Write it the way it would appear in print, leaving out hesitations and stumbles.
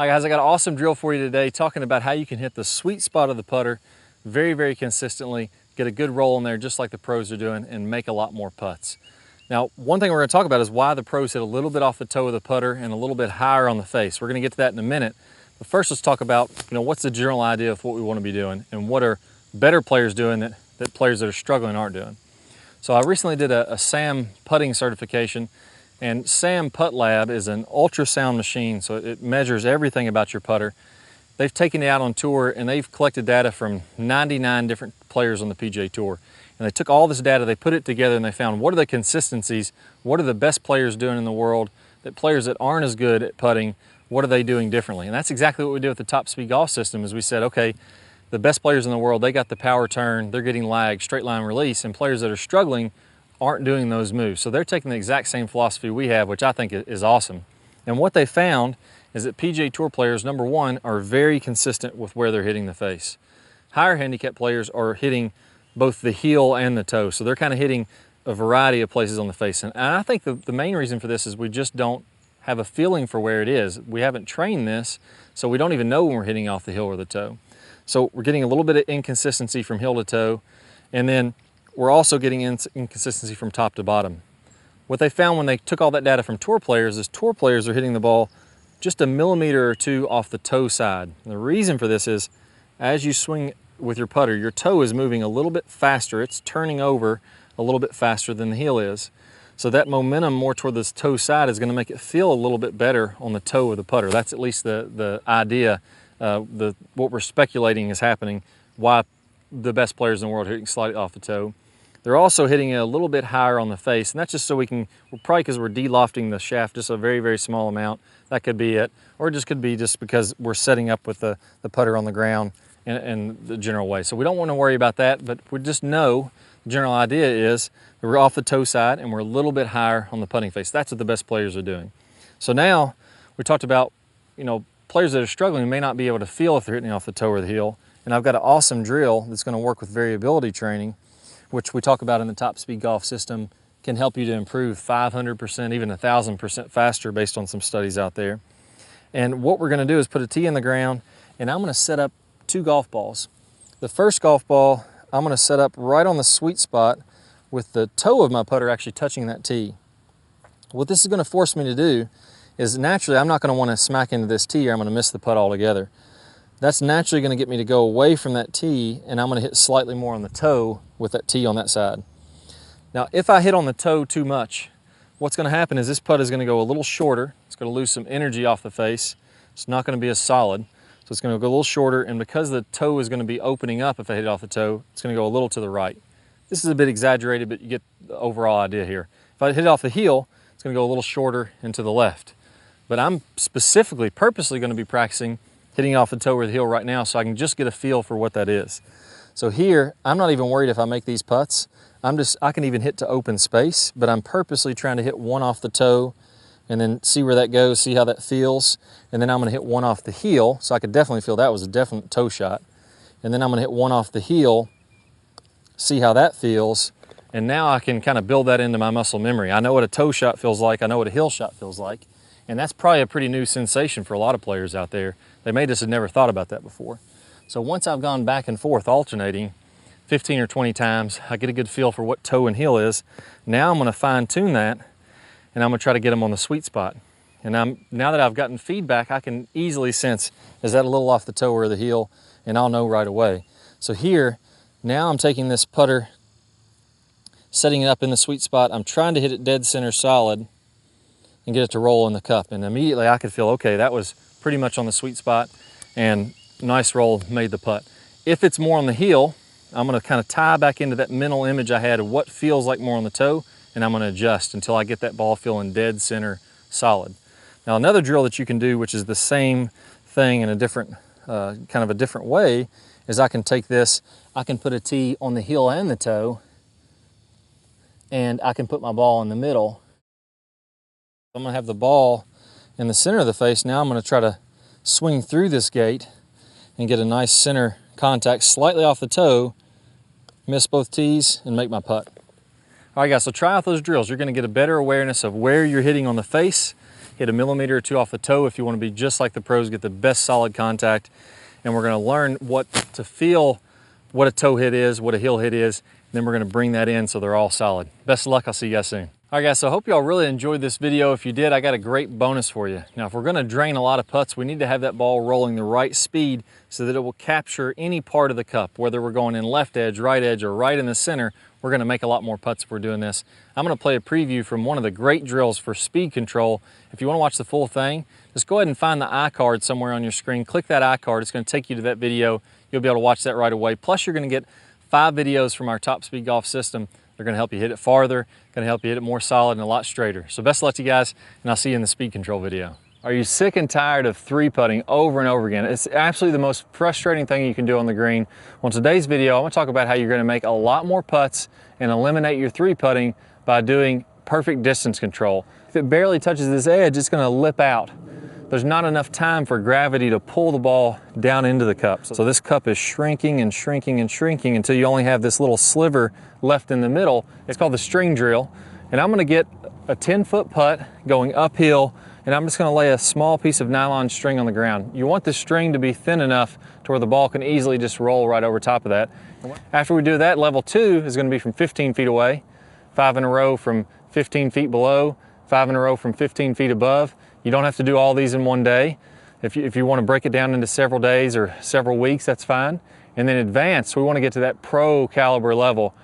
Hi guys, I got an awesome drill for you today talking about how you can hit the sweet spot of the putter very consistently, get a good roll in there just like the pros are doing, and make a lot more putts. Now, one thing we're going to talk about is why the pros hit a little bit off the toe of the putter and a little bit higher on the face. We're going to get to that in a minute. But first, let's talk about, what's the general idea of what we want to be doing and what are better players doing that players that are struggling aren't doing. So I recently did a SAM putting certification, and SAM Putt Lab is an ultrasound machine, so it measures everything about your putter. They've taken it out on tour and they've collected data from 99 different players on the PGA Tour. And they took all this data, they put it together, and they found what are the consistencies, what are the best players doing in the world, that players that aren't as good at putting, what are they doing differently? And that's exactly what we did with the Top Speed Golf system. Is we said, okay, the best players in the world, they got the power turn, they're getting lag, straight line release, and players that are struggling aren't doing those moves. So they're taking the exact same philosophy we have, which I think is awesome. And what they found is that PGA Tour players, number one, are very consistent with where they're hitting the face. Higher handicap players are hitting both the heel and the toe. So they're kind of hitting a variety of places on the face. And I think the main reason for this is we just don't have a feeling for where it is. We haven't trained this, so we don't even know when we're hitting off the heel or the toe. So we're getting a little bit of inconsistency from heel to toe, and then we're also getting inconsistency from top to bottom. What they found when they took all that data from tour players is tour players are hitting the ball just a millimeter or two off the toe side. And the reason for this is as you swing with your putter, your toe is moving a little bit faster. It's turning over a little bit faster than the heel is. So that momentum more toward this toe side is going to make it feel a little bit better on the toe of the putter. That's at least the idea, what we're speculating is happening, why the best players in the world are hitting slightly off the toe. They're also hitting it a little bit higher on the face, and that's just so we can, probably because we're de-lofting the shaft just a very small amount. That could be it, or it just could be just because we're setting up with the putter on the ground in the general way. So we don't want to worry about that, but we just know the general idea is that we're off the toe side and we're a little bit higher on the putting face. That's what the best players are doing. So now we talked about, players that are struggling may not be able to feel if they're hitting off the toe or the heel, and I've got an awesome drill that's going to work with variability training, which we talk about in the Top Speed Golf system, can help you to improve 500%, even 1,000% faster based on some studies out there. And what we're going to do is put a tee in the ground, and I'm going to set up 2 golf balls. The first golf ball I'm going to set up right on the sweet spot with the toe of my putter actually touching that tee. What this is going to force me to do is naturally I'm not going to want to smack into this tee or I'm going to miss the putt altogether. That's naturally going to get me to go away from that tee, and I'm going to hit slightly more on the toe with that tee on that side. Now, if I hit on the toe too much, what's going to happen is this putt is going to go a little shorter. It's going to lose some energy off the face. It's not going to be as solid. So it's going to go a little shorter, and because the toe is going to be opening up if I hit it off the toe, it's going to go a little to the right. This is a bit exaggerated, but you get the overall idea here. If I hit it off the heel, it's going to go a little shorter and to the left. But I'm purposely going to be practicing hitting off the toe or the heel right now so I can just get a feel for what that is. So here, I'm not even worried if I make these putts. I can even hit to open space, but I'm purposely trying to hit one off the toe and then see where that goes, see how that feels. And then I'm gonna hit one off the heel, so I could definitely feel that was a definite toe shot. And then I'm gonna hit one off the heel, see how that feels. And now I can kind of build that into my muscle memory. I know what a toe shot feels like, I know what a heel shot feels like. And that's probably a pretty new sensation for a lot of players out there. They may just have never thought about that before. So once I've gone back and forth alternating 15 or 20 times, I get a good feel for what toe and heel is. Now I'm going to fine tune that, and I'm going to try to get them on the sweet spot. And now that I've gotten feedback, I can easily sense, is that a little off the toe or the heel? And I'll know right away. So here, now I'm taking this putter, setting it up in the sweet spot. I'm trying to hit it dead center solid and get it to roll in the cup. And immediately I could feel, okay, that was pretty much on the sweet spot, and nice roll, made the putt. If it's more on the heel, I'm going to kind of tie back into that mental image I had of what feels like more on the toe, and I'm going to adjust until I get that ball feeling dead center solid. Now another drill that you can do, which is the same thing in a different, kind of a different way, is I can take this, I can put a tee on the heel and the toe, and I can put my ball in the middle. I'm going to have the ball in the center of the face. Now I'm going to try to swing through this gate and get a nice center contact slightly off the toe, miss both tees, and make my putt. All right guys, so try out those drills. You're going to get a better awareness of where you're hitting on the face, hit a millimeter or two off the toe if you want to be just like the pros, get the best solid contact. And we're going to learn what to feel, what a toe hit is, what a heel hit is, and then we're going to bring that in so they're all solid. Best of luck, I'll see you guys soon. All right guys, so I hope y'all really enjoyed this video. If you did, I got a great bonus for you. Now, if we're gonna drain a lot of putts, we need to have that ball rolling the right speed so that it will capture any part of the cup, whether we're going in left edge, or right in the center. We're gonna make a lot more putts if we're doing this. I'm gonna play a preview from one of the great drills for speed control. If you wanna watch the full thing, just go ahead and find the iCard somewhere on your screen. Click that iCard, it's gonna take you to that video. You'll be able to watch that right away. Plus, you're gonna get 5 videos from our Top Speed Golf system. They're gonna help you hit it farther, gonna help you hit it more solid and a lot straighter. So best of luck to you guys, and I'll see you in the speed control video. Are you sick and tired of 3-putting over and over again? It's absolutely the most frustrating thing you can do on the green. Well, in today's video, I'm gonna talk about how you're gonna make a lot more putts and eliminate your 3-putting by doing perfect distance control. If it barely touches this edge, it's gonna lip out. There's not enough time for gravity to pull the ball down into the cup. So this cup is shrinking and shrinking and shrinking until you only have this little sliver left in the middle. It's called the string drill. And I'm gonna get a 10-foot putt going uphill, and I'm just gonna lay a small piece of nylon string on the ground. You want the string to be thin enough to where the ball can easily just roll right over top of that. After we do that, level 2 is gonna be from 15 feet away, 5 in a row from 15 feet below, 5 in a row from 15 feet above. You don't have to do all these in one day. If you want to break it down into several days or several weeks, that's fine. And then advanced, we want to get to that pro caliber level